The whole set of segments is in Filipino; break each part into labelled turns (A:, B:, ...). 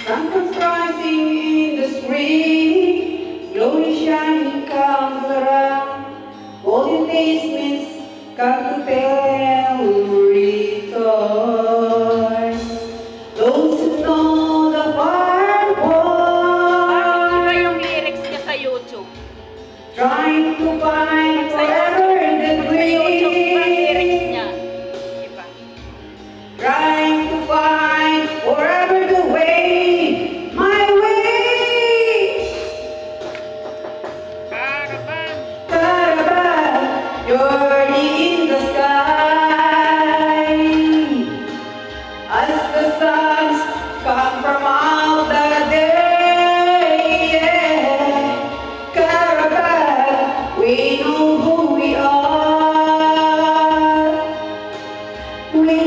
A: Sun's rising in the spring, slowly shining comes around. Golden days means come to tell return. Those who know the fire
B: Iba
A: born,
B: yung lyrics niya sa YouTube.
A: trying to find forever the
B: Sa YouTube, iba ang lyrics
A: dream.
B: niya. Iba.
A: Trying to find forever the way, my way.
B: Caravan.
A: Caravan, journey in the sky. As the suns come from out the day, yeah. Caravan, we know who we are. We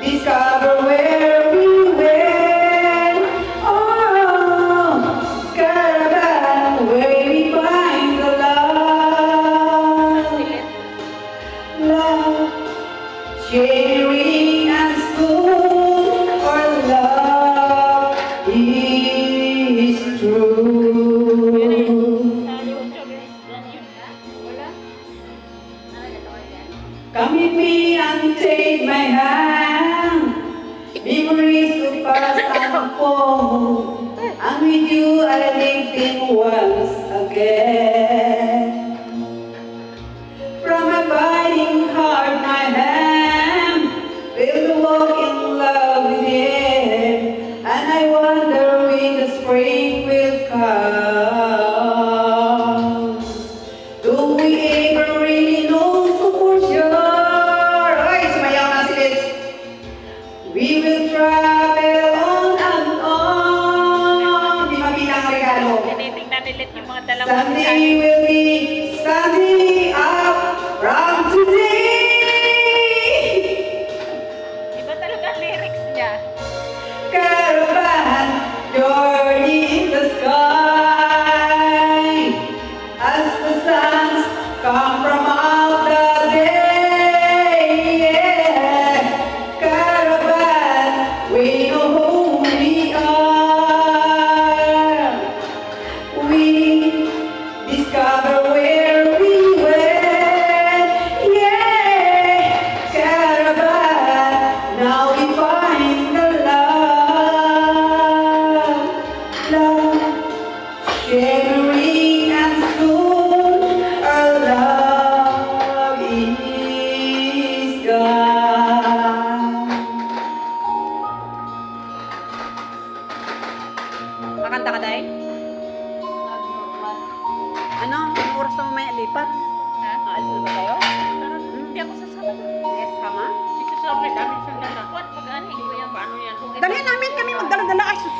A: discover where we went. Oh, caravan, where we find the love,
B: Silit.
A: love, sharing and soon our love is true.
B: Sa YouTube is yan yun na. Wala? Ano gagawin yan?
A: Come with me and take my hand. Memories will pass and unfold, and with you I live in once again. From my biting heart, my hand will walk in love with him, and I wonder when the spring will come. Do we ever really know so for sure? Ay, sumayaw na si Liz. We will travel on and on. Di mabilang ang regalo.
B: Tinitingnan ulit yung mga dalawang
A: Someday we'll be standing up from today.
B: Iba talaga ang lyrics niya.
A: Caravan, journey in the sky. As the suns come from out the day, yeah. Caravan, we know who we are. We discover where we went, yeah. Caravan, now we find the love, love, sharing and soon our love is gone.
C: Makanta ka, Day? Ano? Anong oras na mamaya lipat?
B: Ha?
C: Aalis na ba tayo?
B: Hindi ako sasama.
C: Yes, kama?
B: Sisasama na dami siyang dala. Kuwan, pag-ani ko yan. Paano yan?
C: Dalhin namin kami magdala-dala. Ay, sus!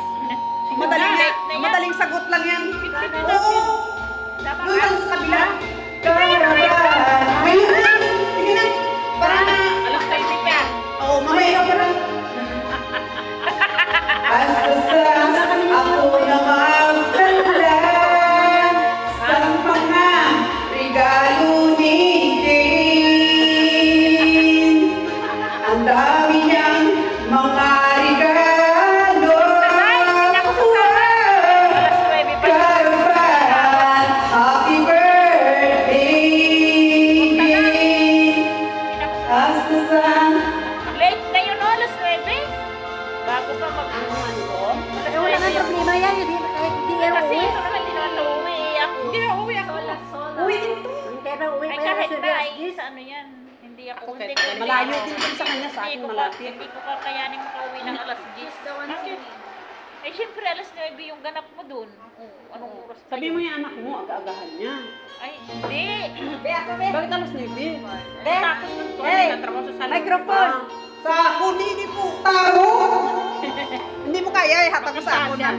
C: Madaling,
B: Late na yan.
C: madaling sagot lang yan.
A: Oo,
B: Dapat
A: doon
B: alas
A: sa kabila. Caravan, ayun na. Sige na. Para na.
B: alas 30 pa.
C: Oo, mamaya ka na.
A: As the suns, ako na magdala sa mga regalo ni Jane. Ang dami niyang mga regalo.
B: Hindi ako sasama. Alas 9 pa.
A: Caravan, happy birthday.
B: Hindi ako sasama.
A: As the sun,
B: Late na yun, no? Alas 9. Bago pa mag-uwan ko. Alas 9 yun.
C: problema yan. Hindi
B: Kasi ito naman, hindi naman ito uwi. Hindi na uwi ako.
C: Uwi din to.
B: Pero uwi pa kahit na ay sa ano yan. Hindi ako. Hindi ko
C: Malayo din sa kanya, sa akin malapit.
B: Hindi ko kakayanin makauwi ng alas 10. Bakit? Eh, syempre, alas 9 yung ganap mo dun. Oh, anong oras pa
C: Sabi
B: yun?
C: mo yung anak mo, aga-agahan niya.
B: Ay, hindi.
C: Bakit alas 9?
B: Tapos nun ko,
C: Hey!
B: nagtatrabaho sa salon.
C: Microphone! Sa huni, di po. Taro! Hindi mo kaya, hatag mo sa ako na.